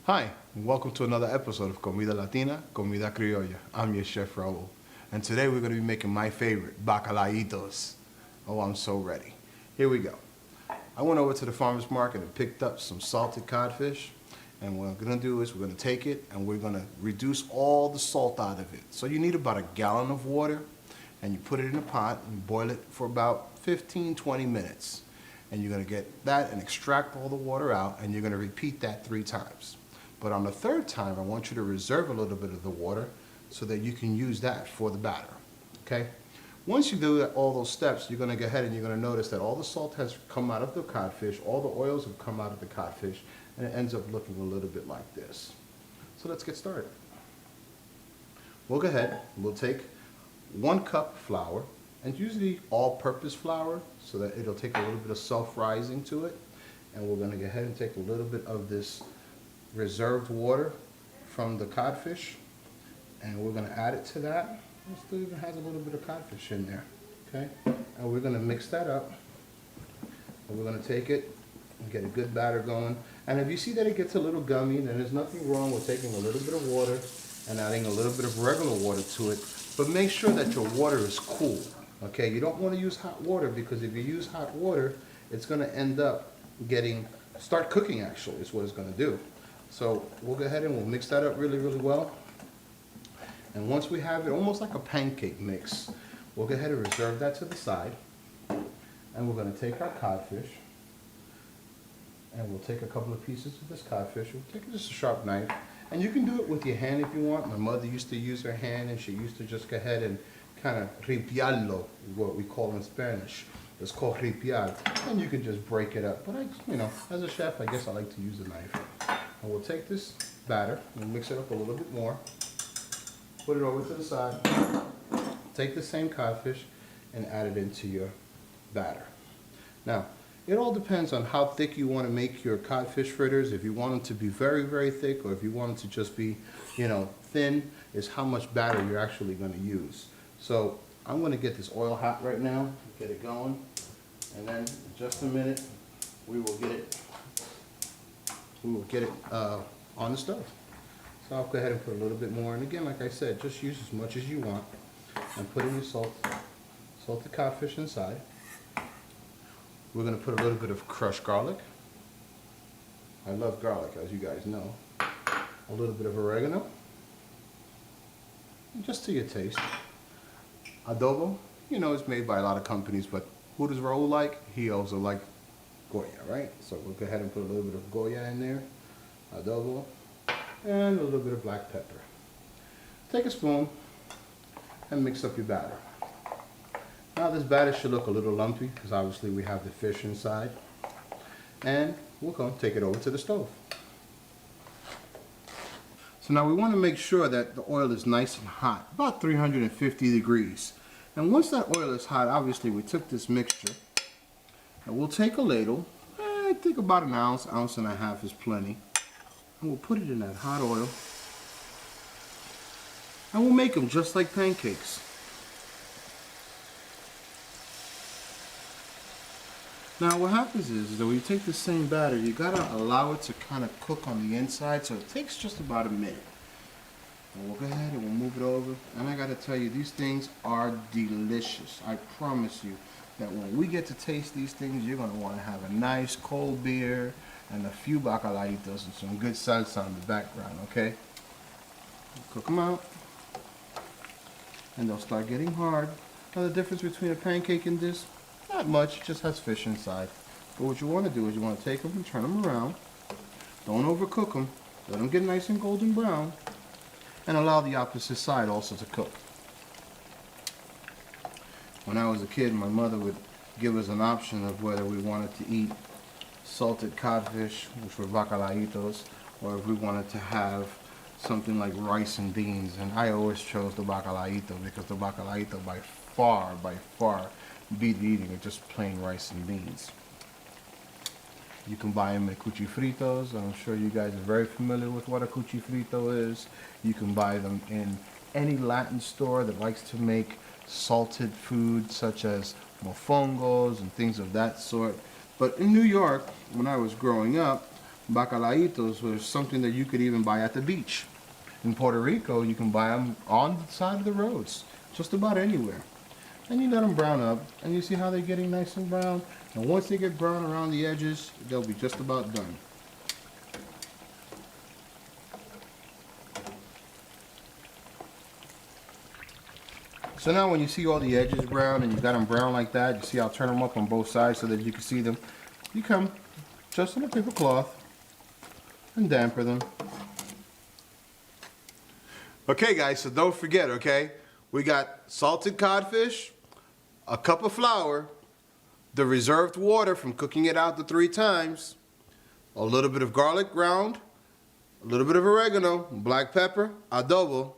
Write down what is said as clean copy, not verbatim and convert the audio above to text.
Hi, and welcome to another episode of Comida Latina, Comida Criolla. I'm your chef Raul, and today we're going to be making my favorite, Bacalaitos. Oh, I'm so ready. Here we go. I went over to the farmer's market and picked up some salted codfish, and what I'm going to do is we're going to take it and we're going to reduce all the salt out of it. So you need about a gallon of water, and you put it in a pot and boil it for about 15-20 minutes. And you're going to get that and extract all the water out, and you're going to repeat that 3 times. But on the 3rd time, I want you to reserve a little bit of the water so that you can use that for the batter, okay? Once you do all those steps, you're gonna go ahead and you're gonna notice that all the salt has come out of the codfish, all the oils have come out of the codfish, and it ends up looking a little bit like this. So let's get started. We'll go ahead, we'll take 1 cup flour, and usually all-purpose flour, so that it'll take a little bit of self-rising to it. And we're gonna go ahead and take a little bit of this reserved water from the codfish, and we're going to add it to that. It still even has a little bit of codfish in there, okay? And we're going to mix that up, and we're going to take it and get a good batter going. And if you see that it gets a little gummy, then there's nothing wrong with taking a little bit of water and adding a little bit of regular water to it, but make sure that your water is cool, okay? You don't want to use hot water, because if you use hot water, it's going to end up start cooking, actually, is what it's going to do. So we'll go ahead and we'll mix that up really, really well. And once we have it almost like a pancake mix, we'll go ahead and reserve that to the side. And we're going to take our codfish, and we'll take a couple of pieces of this codfish. We'll take just a sharp knife. And you can do it with your hand if you want. My mother used to use her hand, and she used to just go ahead and kind of ripiarlo, what we call in Spanish. It's called ripiar. And you can just break it up. But as a chef, I guess I like to use a knife. And we'll take this batter and mix it up a little bit more. Put it over to the side. Take the same codfish and add it into your batter. Now, it all depends on how thick you want to make your codfish fritters. If you want them to be very, very thick, or if you want them to just be, thin, is how much batter you're actually going to use. So I'm going to get this oil hot right now, get it going, and then in just a minute we will get it on the stove. So I'll go ahead and put a little bit more, and again, like I said, just use as much as you want, and put in your salted codfish inside. We're going to put a little bit of crushed garlic. I love garlic, as you guys know. A little bit of oregano, just to your taste. Adobo, it's made by a lot of companies, but who does Raul like? He also likes Goya, right? So we'll go ahead and put a little bit of Goya in there, adobo, and a little bit of black pepper. Take a spoon and mix up your batter. Now this batter should look a little lumpy, because obviously we have the fish inside. And we'll go take it over to the stove. So now we want to make sure that the oil is nice and hot, about 350 degrees. And once that oil is hot, obviously we took this mixture, and we'll take a ladle, I think about an ounce, ounce and a half is plenty, and we'll put it in that hot oil, and we'll make them just like pancakes. Now what happens is that when you take the same batter, you gotta allow it to kind of cook on the inside, so it takes just about a minute. And we'll go ahead and we'll move it over, and I gotta tell you, these things are delicious. I promise you that when we get to taste these things, you're going to want to have a nice cold beer and a few bacalaitos and some good salsa in the background, okay? Cook them out, and they'll start getting hard. Now the difference between a pancake and this, not much, it just has fish inside. But what you want to do is you want to take them and turn them around. Don't overcook them. Let them get nice and golden brown, and allow the opposite side also to cook. When I was a kid, my mother would give us an option of whether we wanted to eat salted codfish, which were bacalaitos, or if we wanted to have something like rice and beans. And I always chose the bacalaito, because the bacalaito by far beat eating with just plain rice and beans. You can buy them at cuchi fritos. I'm sure you guys are very familiar with what a cuchi frito is. You can buy them in any Latin store that likes to make salted food, such as mofongos and things of that sort. But in New York, when I was growing up, Bacalaitos was something that you could even buy at the beach. In Puerto Rico, you can buy them on the side of the roads, just about anywhere. And you let them brown up, and you see how they're getting nice and brown. And once they get brown around the edges, they'll be just about done. So now when you see all the edges brown and you got them brown like that, you see I'll turn them up on both sides so that you can see them. You come just on a paper cloth and damper them. Okay guys, so don't forget, okay? We got salted codfish, a cup of flour, the reserved water from cooking it out the 3 times, a little bit of garlic ground, a little bit of oregano, black pepper, adobo,